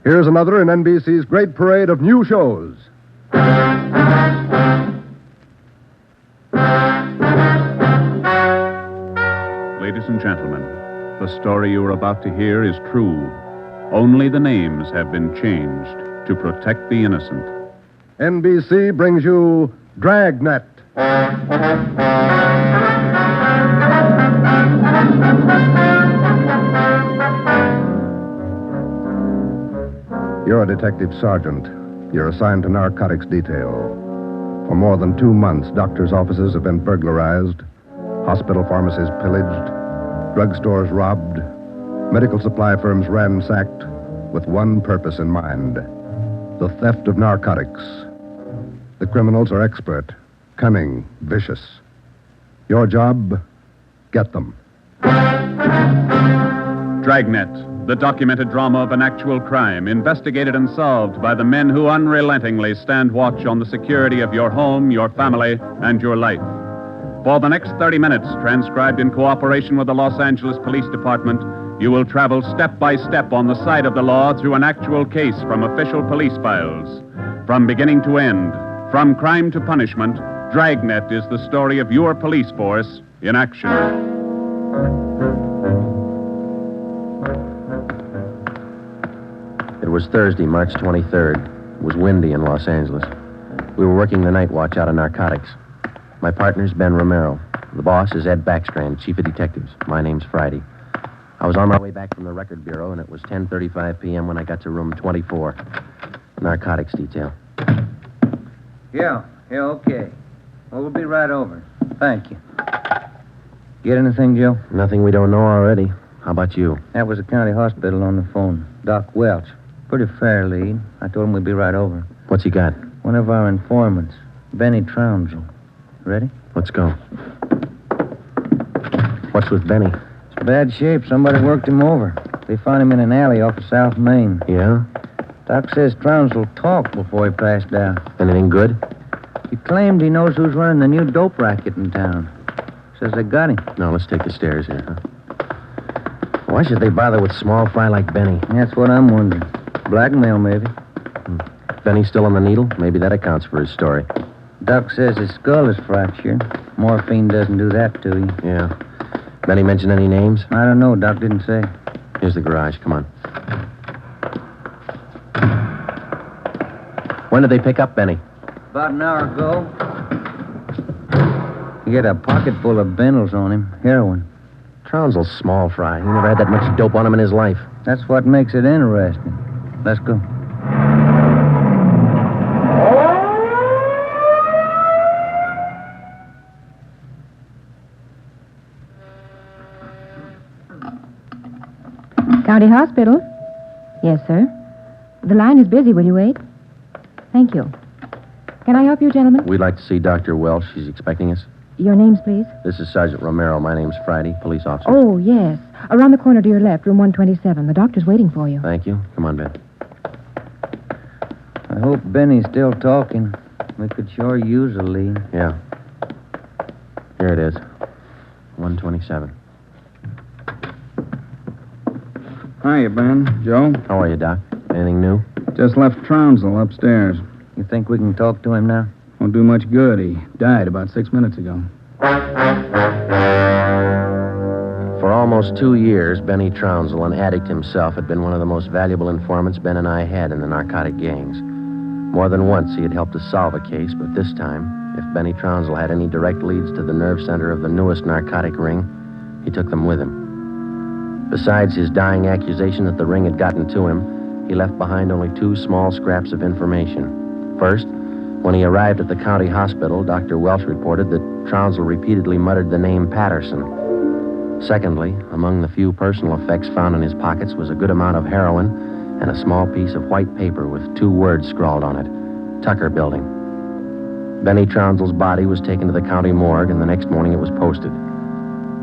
Here's another in NBC's great parade of new shows. Ladies and gentlemen, the story you are about to hear is true. Only the names have been changed to protect the innocent. NBC brings you Dragnet. You're a detective sergeant. You're assigned to narcotics detail. For more than 2 months, doctors' offices have been burglarized, hospital pharmacies pillaged, drugstores robbed, medical supply firms ransacked, with one purpose in mind: the theft of narcotics. The criminals are expert, cunning, vicious. Your job, get them. Dragnet, the documented drama of an actual crime, investigated and solved by the men who unrelentingly stand watch on the security of your home, your family, and your life. For the next 30 minutes, transcribed in cooperation with the Los Angeles Police Department, you will travel step by step on the side of the law through an actual case from official police files. From beginning to end, from crime to punishment, Dragnet is the story of your police force in action. It was Thursday, March 23rd. It was windy in Los Angeles. We were working the night watch out of Narcotics. My partner's Ben Romero. The boss is Ed Backstrand, chief of detectives. My name's Friday. I was on my way back from the record bureau, and it was 10:35 p.m. when I got to room 24. Narcotics detail. Yeah, okay. Well, we'll be right over. Thank you. Get anything, Joe? Nothing we don't know already. How about you? That was the county hospital on the phone. Doc Welch. Pretty fair lead. I told him we'd be right over. What's he got? One of our informants, Benny Trounsel. Ready? Let's go. What's with Benny? It's bad shape. Somebody worked him over. They found him in an alley off of South Main. Yeah? Doc says Trounsel talked before he passed out. Anything good? He claimed he knows who's running the new dope racket in town. Says they got him. No, let's take the stairs here, huh? Why should they bother with small fry like Benny? That's what I'm wondering. Blackmail, maybe. Benny's still on the needle? Maybe that accounts for his story. Doc says his skull is fractured. Morphine doesn't do that to you. Yeah. Benny mention any names? I don't know. Doc didn't say. Here's the garage. Come on. When did they pick up Benny? About an hour ago. He had a pocket full of bundles on him. Heroin. Trounsel's small fry. He never had that much dope on him in his life. That's what makes it interesting. Let's go. County Hospital? Yes, sir. The line is busy. Will you wait? Thank you. Can I help you, gentlemen? We'd like to see Dr. Welsh. She's expecting us. Your names, please? This is Sergeant Romero. My name's Friday, police officer. Oh, yes. Around the corner to your left, room 127. The doctor's waiting for you. Thank you. Come on, Ben. I hope Benny's still talking. We could sure use a lead. Yeah. Here it is. 127. Hiya, Ben. Joe? How are you, Doc? Anything new? Just left Trounsel upstairs. You think we can talk to him now? Won't do much good. He died about 6 minutes ago. For almost 2 years, Benny Trounsel, an addict himself, had been one of the most valuable informants Ben and I had in the narcotic gangs. More than once, he had helped us solve a case, but this time, if Benny Trounsel had any direct leads to the nerve center of the newest narcotic ring, he took them with him. Besides his dying accusation that the ring had gotten to him, he left behind only 2 small scraps of information. First, when he arrived at the county hospital, Dr. Welsh reported that Trounsel repeatedly muttered the name Patterson. Secondly, among the few personal effects found in his pockets was a good amount of heroin and a small piece of white paper with 2 words scrawled on it: Tucker Building. Benny Trounsel's body was taken to the county morgue, and the next morning it was posted.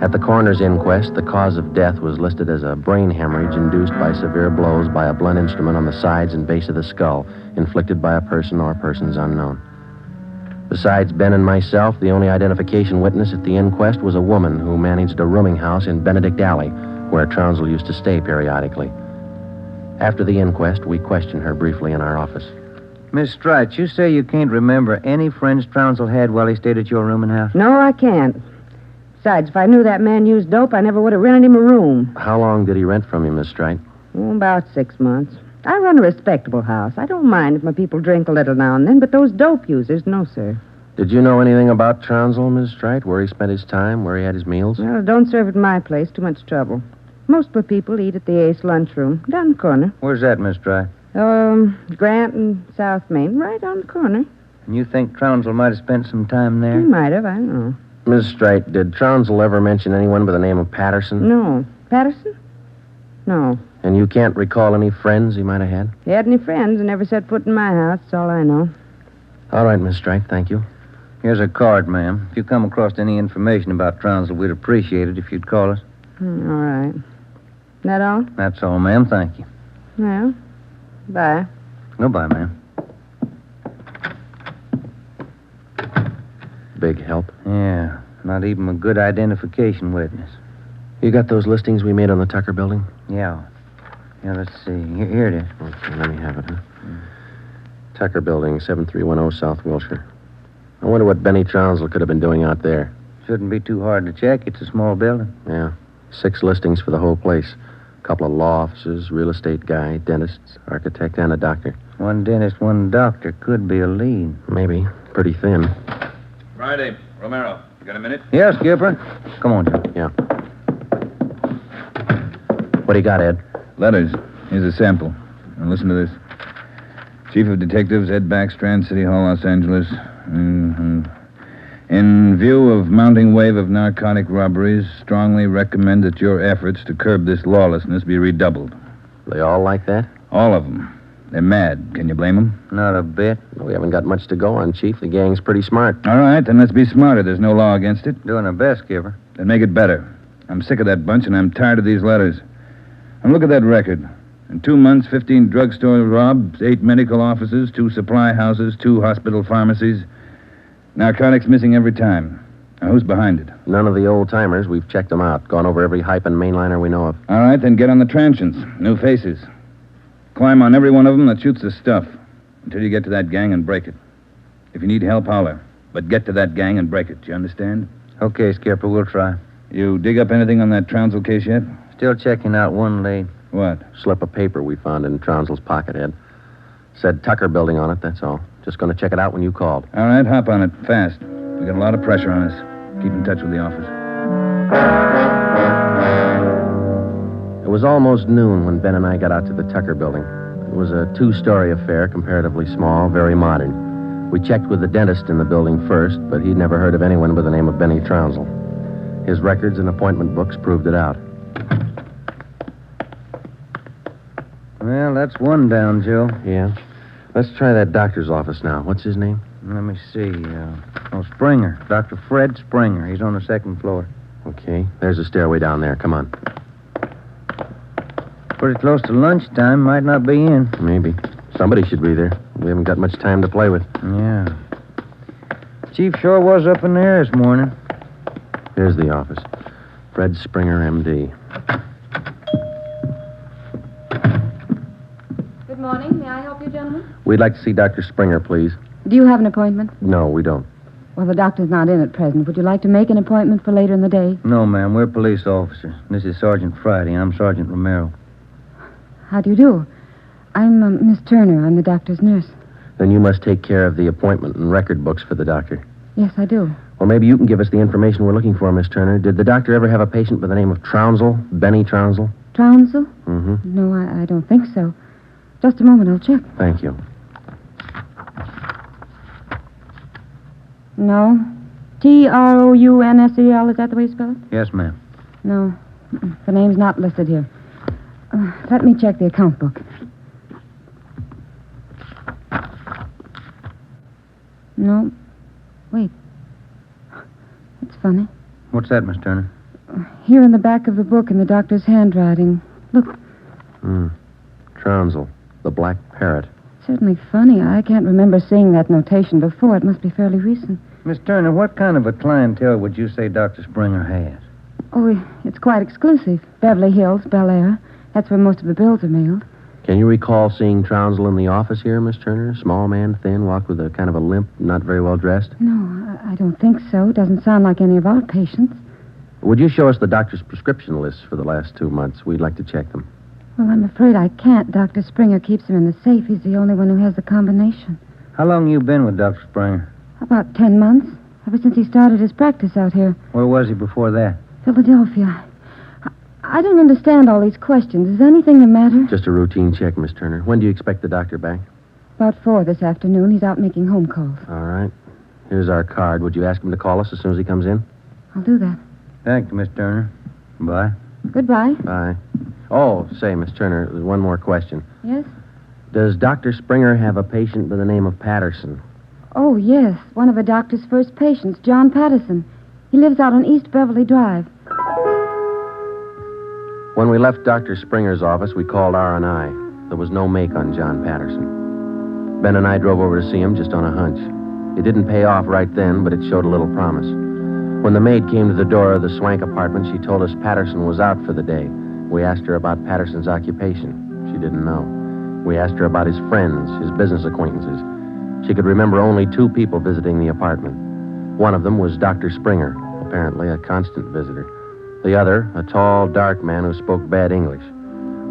At the coroner's inquest, the cause of death was listed as a brain hemorrhage induced by severe blows by a blunt instrument on the sides and base of the skull, inflicted by a person or persons unknown. Besides Ben and myself, the only identification witness at the inquest was a woman who managed a rooming house in Benedict Alley, where Trounsel used to stay periodically. After the inquest, we questioned her briefly in our office. Miss Strite, you say you can't remember any friends Trounsel had while he stayed at your rooming house? No, I can't. Besides, if I knew that man used dope, I never would have rented him a room. How long did he rent from you, Miss Strite? Oh, about 6 months. I run a respectable house. I don't mind if my people drink a little now and then, but those dope users, no, sir. Did you know anything about Trounsel, Miss Strite? Where he spent his time, where he had his meals? Well, don't serve at my place. Too much trouble. Most of the people eat at the Ace lunchroom, down the corner. Where's that, Miss Strite? Grant and South Main, right on the corner. And you think Trounsel might have spent some time He there? might have, I don't know. Miss Strite, did Trounsel ever mention anyone by the name of Patterson? No. Patterson? No. And you can't recall any friends he might have had? He had any friends and never set foot in my house. That's all I know. All right, Miss Strite, thank you. Here's a card, ma'am. If you come across any information about Trounsel, we'd appreciate it if you'd call us. All right. That all? That's all, ma'am. Thank you. Well, bye. Goodbye, ma'am. Big help. Yeah, not even a good identification witness. You got those listings we made on the Tucker building? Yeah. Yeah, let's see. Here it is. Okay, let me have it, huh? Tucker building, 7310 South Wilshire. I wonder what Benny Trounsel could have been doing out there. Shouldn't be too hard to check. It's a small building. Yeah. 6 listings for the whole place. A couple of law offices, real estate guy, dentists, architect, and a doctor. One dentist, one doctor could be a lead. Maybe. Pretty thin. Friday, Romero. You got a minute? Yeah, Skipper. Come on, Joe. Yeah. What do you got, Ed? Letters. Here's a sample. Now listen to this. Chief of Detectives, Ed Backstrand, City Hall, Los Angeles. In view of mounting wave of narcotic robberies, strongly recommend that your efforts to curb this lawlessness be redoubled. They all like that? All of them. They're mad. Can you blame them? Not a bit. Well, we haven't got much to go on, Chief. The gang's pretty smart. All right, then let's be smarter. There's no law against it. Doing our best, Skipper. Then make it better. I'm sick of that bunch, and I'm tired of these letters. And look at that record. In 2 months, 15 drugstore robs, 8 medical offices, 2 supply houses, 2 hospital pharmacies. Narcotics missing every time. Now, who's behind it? None of the old-timers. We've checked them out. Gone over every hype and mainliner we know of. All right, then get on the transients. New faces. Climb on every one of them that shoots the stuff until you get to that gang and break it. If you need help, holler. But get to that gang and break it. You understand? Okay, Skipper, we'll try. You dig up anything on that Trounsel case yet? Still checking out one lead. What? Slip of paper we found in Trounsel's pocket, Ed. Said Tucker building on it, that's all. Just going to check it out when you called. All right, hop on it. Fast. We got a lot of pressure on us. Keep in touch with the office. It was almost noon when Ben and I got out to the Tucker building. It was a 2-story affair, comparatively small, very modern. We checked with the dentist in the building first, but he'd never heard of anyone by the name of Benny Trounsel. His records and appointment books proved it out. Well, that's one down, Joe. Yeah? Let's try that doctor's office now. What's his name? Let me see. Springer. Dr. Fred Springer. He's on the 2nd floor. Okay. There's a stairway down there. Come on. Pretty close to lunchtime. Might not be in. Maybe. Somebody should be there. We haven't got much time to play with. Yeah. Chief sure was up in there this morning. Here's the office. Fred Springer, M.D. Good morning. May I help you, gentlemen? We'd like to see Dr. Springer, please. Do you have an appointment? No, we don't. Well, the doctor's not in at present. Would you like to make an appointment for later in the day? No, ma'am. We're police officers. This is Sergeant Friday. I'm Sergeant Romero. How do you do? I'm Miss Turner. I'm the doctor's nurse. Then you must take care of the appointment and record books for the doctor. Yes, I do. Well, maybe you can give us the information we're looking for, Miss Turner. Did the doctor ever have a patient by the name of Trounsel? Benny Trounsel? Trounsel? Mm-hmm. No, I don't think so. Just a moment. I'll check. Thank you. No. Trounsel, is that the way you spell it? Yes, ma'am. No. The name's not listed here. Let me check the account book. No. Wait. It's funny. What's that, Miss Turner? Here in the back of the book in the doctor's handwriting. Look, Trounsel, the Black Parrot. certainly funny. I can't remember seeing that notation before. It must be fairly recent. Miss Turner, what kind of a clientele would you say Dr. Springer has? Oh, it's quite exclusive. Beverly Hills, Bel Air. That's where most of the bills are mailed. Can you recall seeing Trounsel in the office here, Miss Turner? Small man, thin, walked with a kind of a limp, not very well dressed? No, I don't think so. Doesn't sound like any of our patients. Would you show us the doctor's prescription lists for the last 2 months? We'd like to check them. Well, I'm afraid I can't. Dr. Springer keeps them in the safe. He's the only one who has the combination. How long you been with Dr. Springer? About 10 months. Ever since he started his practice out here. Where was he before that? Philadelphia. I don't understand all these questions. Is anything the matter? Just a routine check, Miss Turner. When do you expect the doctor back? About 4 this afternoon. He's out making home calls. All right. Here's our card. Would you ask him to call us as soon as he comes in? I'll do that. Thank you, Miss Turner. Bye. Goodbye. Bye. Oh, say, Miss Turner, there's one more question. Yes? Does Dr. Springer have a patient by the name of Patterson? Oh, yes. One of the doctor's first patients, John Patterson. He lives out on East Beverly Drive. When we left Dr. Springer's office, we called R&I. There was no make on John Patterson. Ben and I drove over to see him just on a hunch. It didn't pay off right then, but it showed a little promise. When the maid came to the door of the Swank apartment, she told us Patterson was out for the day. We asked her about Patterson's occupation. She didn't know. We asked her about his friends, his business acquaintances. She could remember only 2 people visiting the apartment. One of them was Dr. Springer, apparently a constant visitor. The other, a tall, dark man who spoke bad English.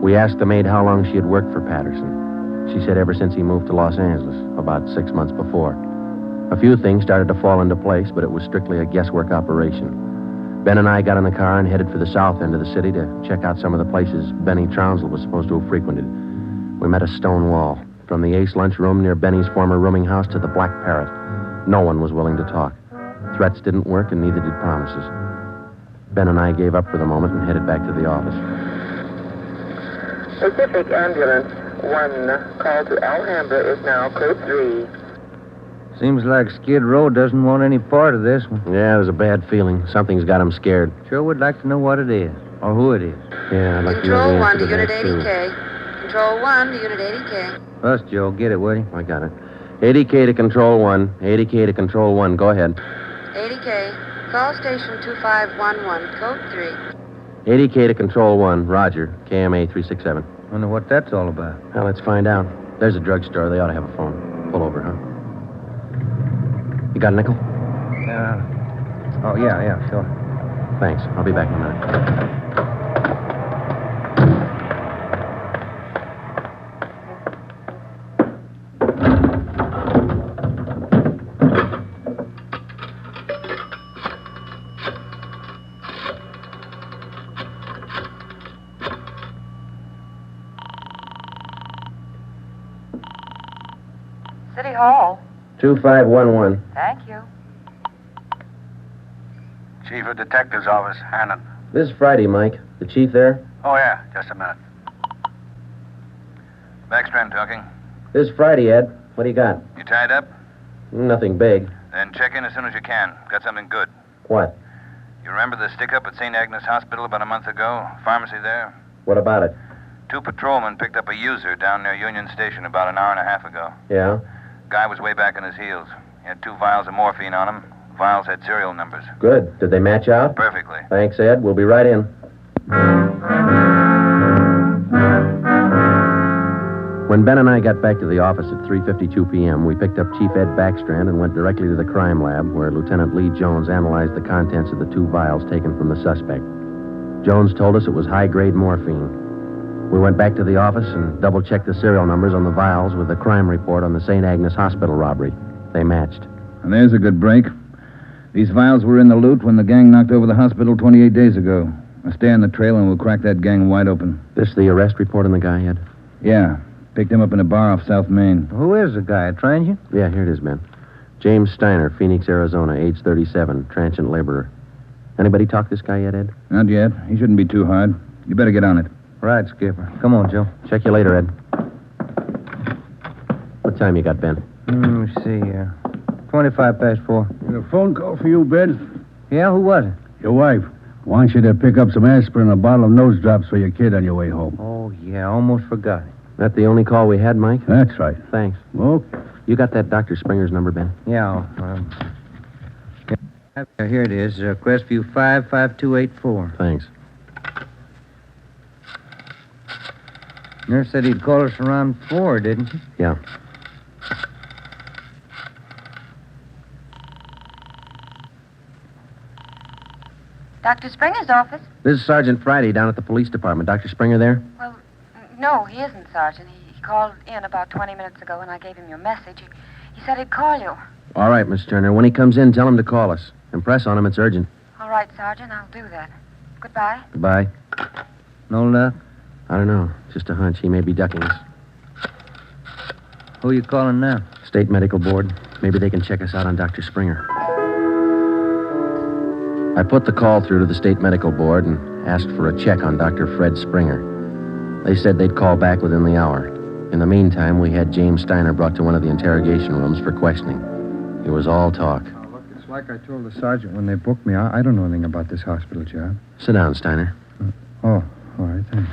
We asked the maid how long she had worked for Patterson. She said ever since he moved to Los Angeles, about 6 months before. A few things started to fall into place, but it was strictly a guesswork operation. Ben and I got in the car and headed for the south end of the city to check out some of the places Benny Trounsel was supposed to have frequented. We met a stone wall. From the Ace lunchroom near Benny's former rooming house to the Black Parrot. No one was willing to talk. Threats didn't work, and neither did promises. Ben and I gave up for the moment and headed back to the office. Pacific Ambulance 1, call to Alhambra is now code 3. Seems like Skid Row doesn't want any part of this one. Yeah, there's a bad feeling. Something's got him scared. Sure would like to know what it is, or who it is. Yeah, I'd like Control to know the 1 answer to Unit that, too. 80K. Control 1 to Unit 80K. Us, Joe. Get it, will you? I got it. 80K to Control 1. 80K to Control 1. Go ahead. 80K. Call station 2511, code 3. 80K to Control 1. Roger. KMA 367. Wonder what that's all about. Well, let's find out. There's a drugstore. They ought to have a phone. Pull over, huh? You got a nickel? Oh, yeah, sure. Thanks. I'll be back in a minute. City Hall. 2511. Thank you. Chief of Detective's Office, Hannon. This is Friday, Mike. The chief there? Oh, yeah, just a minute. Backstrand talking. This is Friday, Ed. What do you got? You tied up? Nothing big. Then check in as soon as you can. Got something good. What? You remember the stick-up at St. Agnes Hospital about a month ago? Pharmacy there? What about it? 2 patrolmen picked up a user down near Union Station about an hour and a half ago. Yeah? Guy was way back on his heels. He had 2 vials of morphine on him. Vials had serial numbers. Good. Did they match out? Perfectly. Thanks, Ed. We'll be right in. When Ben and I got back to the office at 3:52 p.m., we picked up Chief Ed Backstrand and went directly to the crime lab, where Lieutenant Lee Jones analyzed the contents of the 2 vials taken from the suspect. Jones told us it was high-grade morphine. We went back to the office and double-checked the serial numbers on the vials with the crime report on the St. Agnes Hospital robbery. They matched. And there's a good break. These vials were in the loot when the gang knocked over the hospital 28 days ago. Now stay on the trail and we'll crack that gang wide open. This the arrest report on the guy, Ed? Yeah. Picked him up in a bar off South Main. Who is the guy? A transient? Yeah, here it is, Ben. James Steiner, Phoenix, Arizona, age 37, transient laborer. Anybody talk this guy yet, Ed? Not yet. He shouldn't be too hard. You better get on it. Right, Skipper. Come on, Joe. Check you later, Ed. What time you got, Ben? Let me see here. 25 past 4. A phone call for you, Ben? Yeah, who was it? Your wife wants you to pick up some aspirin and a bottle of nose drops for your kid on your way home. Oh, yeah, almost forgot it. That the only call we had, Mike? That's right. Thanks. Okay. You got that Dr. Springer's number, Ben? Yeah, here it is. Crestview 55284. Thanks. Nurse said he'd call us around 4, didn't she? Yeah. Dr. Springer's office? This is Sergeant Friday down at the police department. Dr. Springer there? Well, no, he isn't, Sergeant. He called in about 20 minutes ago, and I gave him your message. He said he'd call you. All right, Miss Turner. When he comes in, tell him to call us. Impress on him. It's urgent. All right, Sergeant, I'll do that. Goodbye. Goodbye. No luck? I don't know. Just a hunch. He may be ducking us. Who are you calling now? State Medical Board. Maybe they can check us out on Dr. Springer. I put the call through to the State Medical Board and asked for a check on Dr. Fred Springer. They said they'd call back within the hour. In the meantime, we had James Steiner brought to one of the interrogation rooms for questioning. It was all talk. Oh, look, it's like I told the sergeant when they booked me. I don't know anything about this hospital job. Sit down, Steiner. Oh, all right, thanks.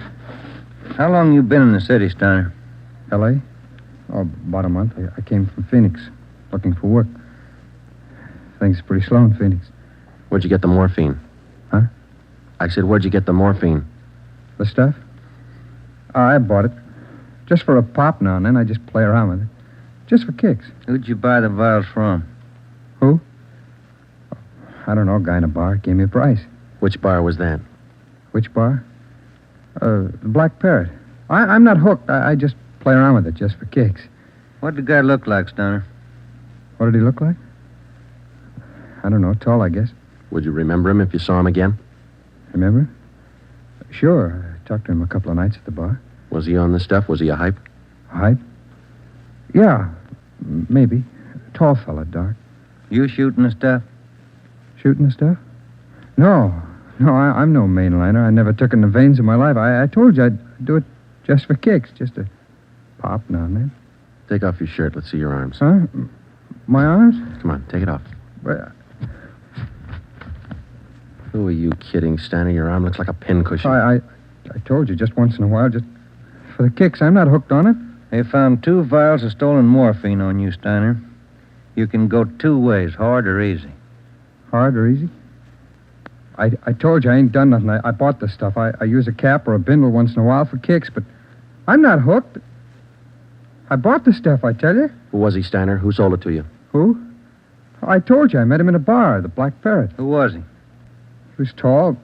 How long you been in the city, Steiner? L.A.? Oh, about a month. I came from Phoenix, looking for work. Things are pretty slow in Phoenix. Where'd you get the morphine? Huh? I said, where'd you get the morphine? The stuff? Oh, I bought it. Just for a pop now and then. I just play around with it. Just for kicks. Who'd you buy the vials from? Who? I don't know. A guy in a bar gave me a price. Which bar was that? Which bar? The Black Parrot. I'm not hooked. I just play around with it just for kicks. What did the guy look like, Steiner? What did he look like? I don't know. Tall, I guess. Would you remember him if you saw him again? Remember? Sure. I talked to him a couple of nights at the bar. Was he on the stuff? Was he a hype? Hype? Yeah, maybe. Tall fella, dark. You shooting the stuff? Shooting the stuff? No, I'm no mainliner. I never took in the veins in my life. I told you I'd do it just for kicks, just a pop now and then. Take off your shirt. Let's see your arms. Huh? My arms? Come on, take it off. Well, Who are you kidding, Steiner? Your arm looks like a pincushion. I told you just once in a while, just for the kicks. I'm not hooked on it. They found 2 vials of stolen morphine on you, Steiner. You can go 2 ways, hard or easy. Hard or easy? I told you I ain't done nothing. I bought this stuff. I use a cap or a bindle once in a while for kicks, but I'm not hooked. I bought the stuff, I tell you. Who was he, Steiner? Who sold it to you? Who? I told you I met him in a bar, the Black Parrot. Who was he? He was tall,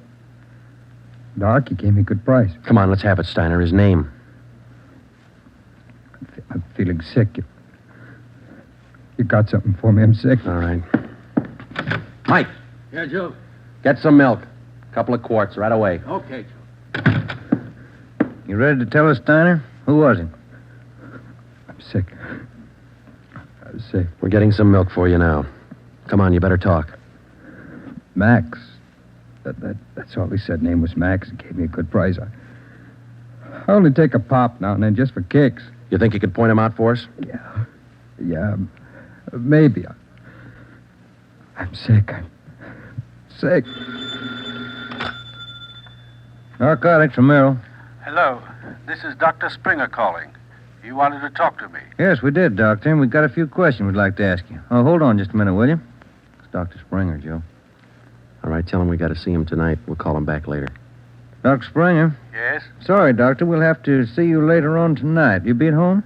dark. He gave me a good price. Come on, let's have it, Steiner. His name. I'm feeling sick. You got something for me? I'm sick. All right. Mike. Yeah, Joe. Get some milk. A couple of quarts right away. Okay, Joe. You ready to tell us, Steiner? Who was he? I'm sick. I'm sick. We're getting some milk for you now. Come on, you better talk. Max. That's all he said. Name was Max. He gave me a good price. I only take a pop now and then just for kicks. You think you could point him out for us? Yeah, maybe. I'm sick. I'm sick. Narcotics from Merrill. Hello. This is Dr. Springer calling. You wanted to talk to me. Yes, we did, Doctor, and we've got a few questions we'd like to ask you. Oh, hold on just a minute, will you? It's Dr. Springer, Joe. All right, tell him we got to see him tonight. We'll call him back later. Dr. Springer? Yes? Sorry, Doctor. We'll have to see you later on tonight. You be at home?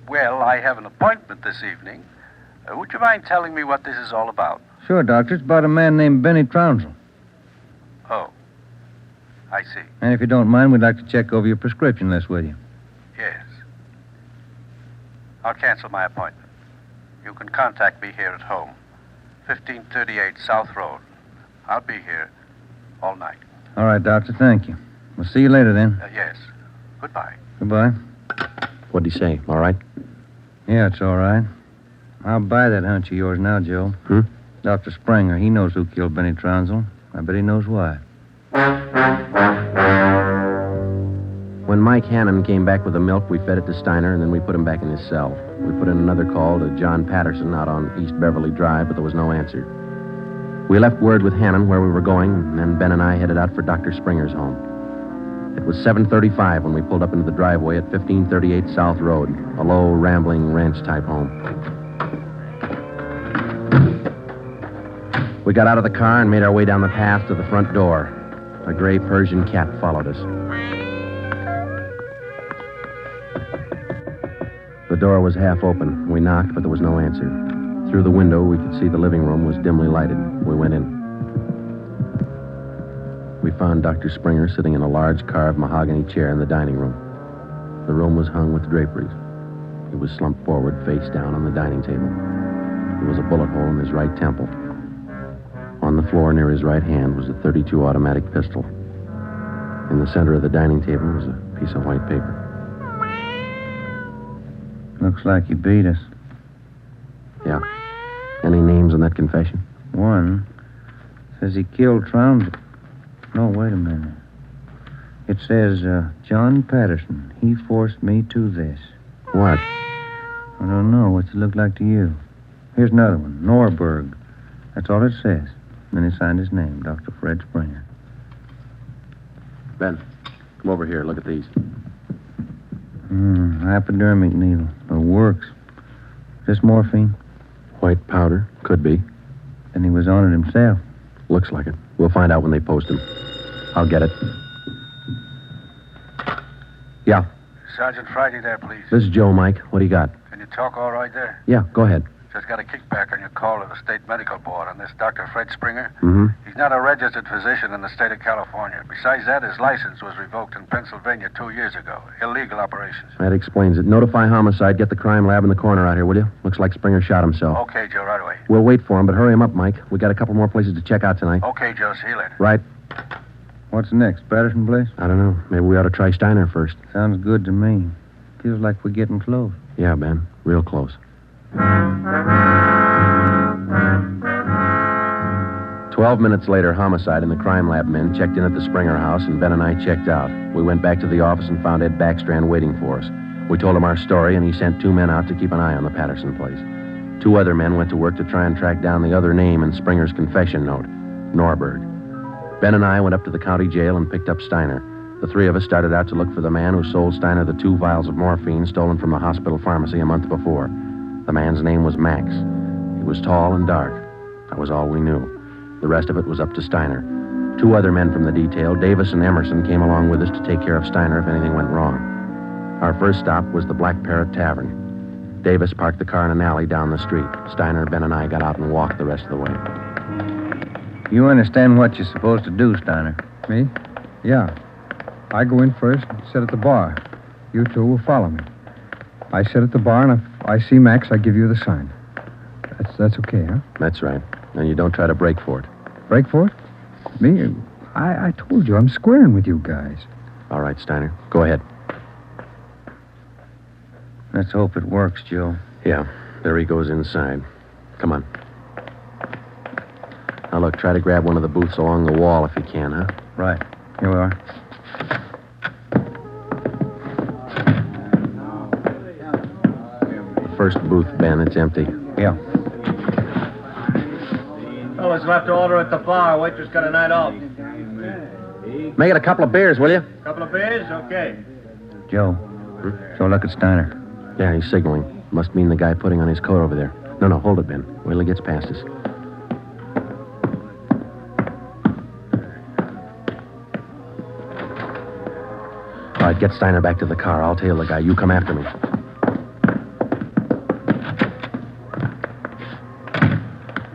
Well, I have an appointment this evening. Would you mind telling me what this is all about? Sure, Doctor. It's about a man named Benny Trounsel. Oh. I see. And if you don't mind, we'd like to check over your prescription list with you. Yes. I'll cancel my appointment. You can contact me here at home. 1538 South Road. I'll be here all night. All right, Doctor. Thank you. We'll see you later, then. Yes. Goodbye. Goodbye. What'd he say? All right? Yeah, it's all right. I'll buy that hunch of yours now, Joe. Dr. Springer, he knows who killed Benny Trounsel. I bet he knows why. When Mike Hannon came back with the milk, we fed it to Steiner, and then we put him back in his cell. We put in another call to John Patterson out on East Beverly Drive, but there was no answer. We left word with Hannon where we were going, and then Ben and I headed out for Dr. Springer's home. It was 7:35 when we pulled up into the driveway at 1538 South Road, a low, rambling ranch-type home. We got out of the car and made our way down the path to the front door. A gray Persian cat followed us. The door was half open. We knocked, but there was no answer. Through the window, we could see the living room was dimly lighted. We went in. We found Dr. Springer sitting in a large carved mahogany chair in the dining room. The room was hung with draperies. He was slumped forward, face down on the dining table. There was a bullet hole in his right temple. On the floor near his right hand was a .32 automatic pistol. In the center of the dining table was a piece of white paper. Looks like he beat us. Yeah. Any names on that confession? One says he killed Trounsel. No, wait a minute. It says, John Patterson. He forced me to this. What? I don't know. What's it look like to you? Here's another one. Norberg. That's all it says. Then he signed his name, Dr. Fred Springer. Ben, come over here. Look at these. Hypodermic needle. It works. Is this morphine? White powder. Could be. Then he was on it himself. Looks like it. We'll find out when they post him. I'll get it. Yeah. Sergeant Friday there, please. This is Joe, Mike. What do you got? Can you talk all right there? Yeah, go ahead. Just got a kickback on your call to the State Medical Board on this Dr. Fred Springer. Mm-hmm. He's not a registered physician in the state of California. Besides that, his license was revoked in Pennsylvania 2 years ago. Illegal operations. That explains it. Notify homicide. Get the crime lab in the corner out here, will you? Looks like Springer shot himself. Okay, Joe, right away. We'll wait for him, but hurry him up, Mike. We got a couple more places to check out tonight. Okay, Joe, see you later. Right. What's next? Patterson place? I don't know. Maybe we ought to try Steiner first. Sounds good to me. Feels like we're getting close. Yeah, Ben. Real close. 12 minutes later, homicide and the crime lab men checked in at the Springer house, and Ben and I checked out. We went back to the office and found Ed Backstrand waiting for us. We told him our story, and he sent 2 men out to keep an eye on the Patterson place. 2 other men went to work to try and track down the other name in Springer's confession note, Norberg. Ben and I went up to the county jail and picked up Steiner. The 3 of us started out to look for the man who sold Steiner the 2 vials of morphine stolen from the hospital pharmacy a month before. The man's name was Max. He was tall and dark. That was all we knew. The rest of it was up to Steiner. 2 other men from the detail, Davis and Emerson, came along with us to take care of Steiner if anything went wrong. Our first stop was the Black Parrot Tavern. Davis parked the car in an alley down the street. Steiner, Ben, and I got out and walked the rest of the way. You understand what you're supposed to do, Steiner? Me? Yeah. I go in first and sit at the bar. You 2 will follow me. I sit at the bar, and if I see Max, I give you the sign. That's okay, huh? That's right. And you don't try to break for it. Break for it? Me? I told you, I'm squaring with you guys. All right, Steiner. Go ahead. Let's hope it works, Joe. Yeah. There he goes inside. Come on. Now, look, try to grab one of the booths along the wall if you can, huh? Right. Here we are. First booth, Ben. It's empty. Yeah. Fellas left to order at the bar. Waitress got a night off. Make it a couple of beers, will you? Couple of beers? Okay. Joe. So look at Steiner. Yeah, he's signaling. Must mean the guy putting on his coat over there. No, hold it, Ben. Wait till he gets past us. All right, get Steiner back to the car. I'll tail the guy. You come after me.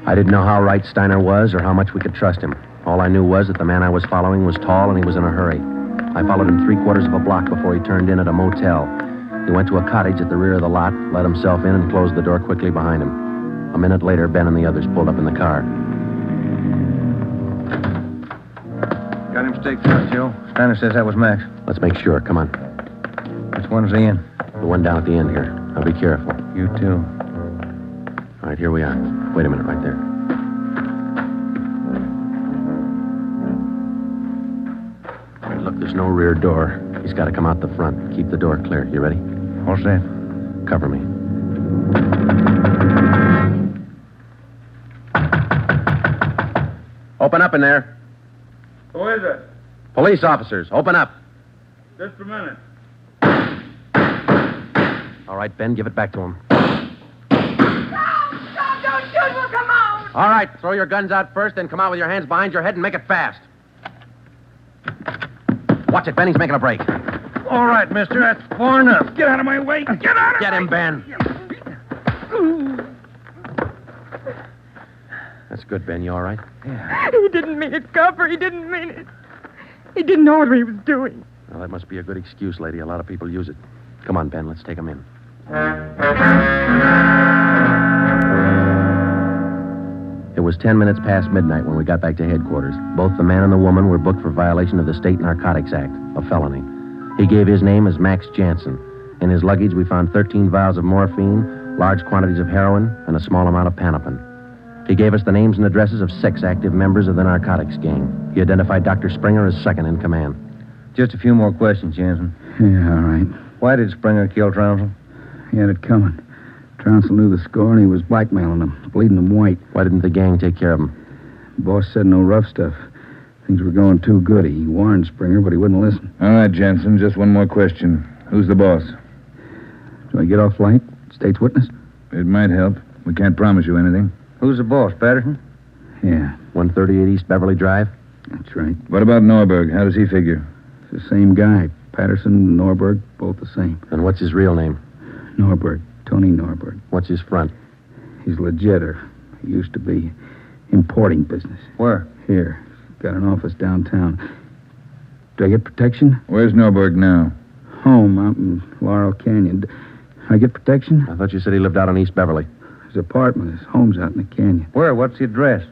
I didn't know how right Steiner was or how much we could trust him. All I knew was that the man I was following was tall and he was in a hurry. I followed him 3/4 of a block before he turned in at a motel. He went to a cottage at the rear of the lot, let himself in, and closed the door quickly behind him. A minute later, Ben and the others pulled up in the car. Got him staked out, Joe. Steiner says that was Max. Let's make sure. Come on. Which one's he in? The one down at the end here. Now be careful. You too. All right, here we are. Wait a minute right there. All right, look, there's no rear door. He's got to come out the front. Keep the door clear. You ready? All set. Cover me. Open up in there. Who is it? Police officers, open up. Just a minute. All right, Ben, give it back to him. Don't shoot, we'll come out. All right, throw your guns out first, then come out with your hands behind your head and make it fast. Watch it, Ben, he's making a break. Whoa, All right, mister. That's far enough. Get out of my way. Get out of Get him, Ben. That's good, Ben. You all right? He didn't mean it, Copper. He didn't mean it. He didn't know what he was doing. Well, that must be a good excuse, lady. A lot of people use it. Come on, Ben. Let's take him in. It was 10 minutes past midnight when we got back to headquarters. Both the man and the woman were booked for violation of the State Narcotics Act, a felony. He gave his name as Max Jansen. In his luggage, we found 13 vials of morphine, large quantities of heroin, and a small amount of Panopin. He gave us the names and addresses of 6 active members of the narcotics gang. He identified Dr. Springer as second in command. Just a few more questions, Jansen. Yeah, all right. Why did Springer kill Trounsel? He had it coming. Trounsel knew the score, and he was blackmailing them, bleeding them white. Why didn't the gang take care of him? The boss said no rough stuff. Things were going too good. He warned Springer, but he wouldn't listen. All right, Jensen, just one more question. Who's the boss? Do I get off light? State's witness? It might help. We can't promise you anything. Who's the boss, Patterson? Yeah. 138 East Beverly Drive? That's right. What about Norberg? How does he figure? It's the same guy. Patterson and Norberg, both the same. And what's his real name? Norberg. Tony Norberg. What's his front? He's legit, or he used to be. Importing business. Where? Here. Got an office downtown. Do I get protection? Where's Norberg now? Home out in Laurel Canyon. Do I get protection? I thought you said he lived out on East Beverly. His apartment. His home's out in the canyon. Where? What's the address?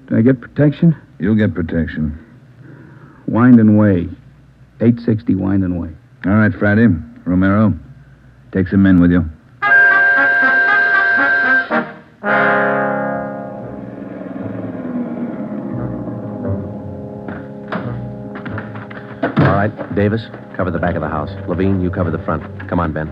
Do I get protection? You'll get protection. Winding Way. 860 Winding Way. All right, Friday. Romero, take some men with you. All right, Davis, cover the back of the house. Levine, you cover the front. Come on, Ben.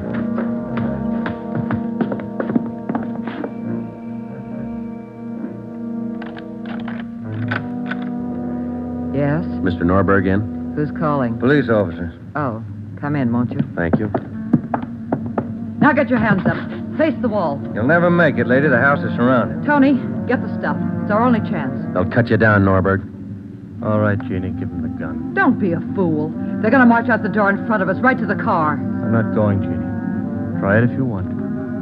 Yes? Mr. Norberg in? Who's calling? Police officers. Oh, come in, won't you? Thank you. Now get your hands up. Face the wall. You'll never make it, lady. The house is surrounded. Tony, get the stuff. It's our only chance. They'll cut you down, Norberg. All right, Jeannie, give him the gun. Don't be a fool. They're going to march out the door in front of us, right to the car. I'm not going, Jeannie. Try it if you want.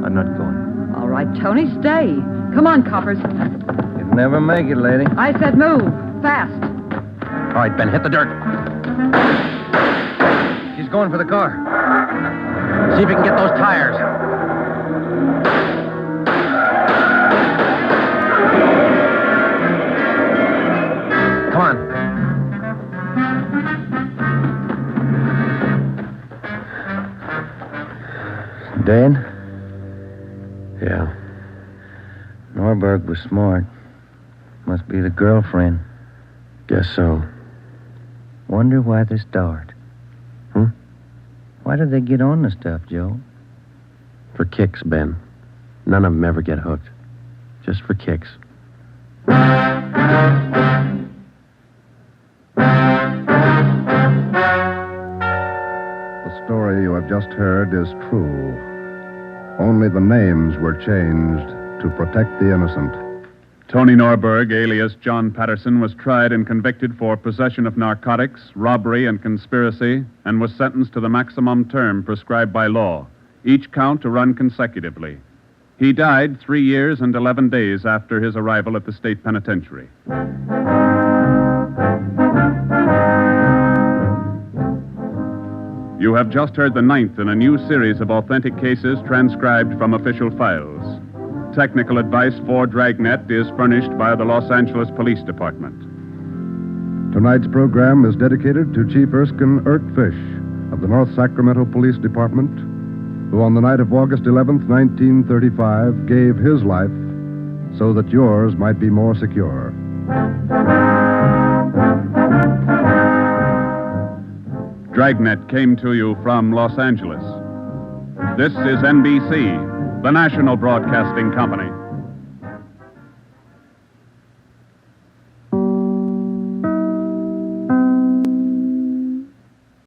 I'm not going. All right, Tony, stay. Come on, coppers. You'll never make it, lady. I said move. Fast. All right, Ben, hit the dirt. She's going for the car. See if you can get those tires. Come on. Dan? Yeah. Norberg was smart. Must be the girlfriend. Guess so. Wonder why they start. Hmm? Why did they get on the stuff, Joe? For kicks, Ben. None of them ever get hooked. Just for kicks. The story you have just heard is true. Only the names were changed to protect the innocent. Tony Norberg, alias John Patterson, was tried and convicted for possession of narcotics, robbery, and conspiracy, and was sentenced to the maximum term prescribed by law, each count to run consecutively. He died 3 years and 11 days after his arrival at the state penitentiary. You have just heard the 9th in a new series of authentic cases transcribed from official files. Technical advice for Dragnet is furnished by the Los Angeles Police Department. Tonight's program is dedicated to Chief Erskine Fish of the North Sacramento Police Department, who on the night of August 11th, 1935, gave his life so that yours might be more secure. Dragnet came to you from Los Angeles. This is NBC, the national broadcasting company.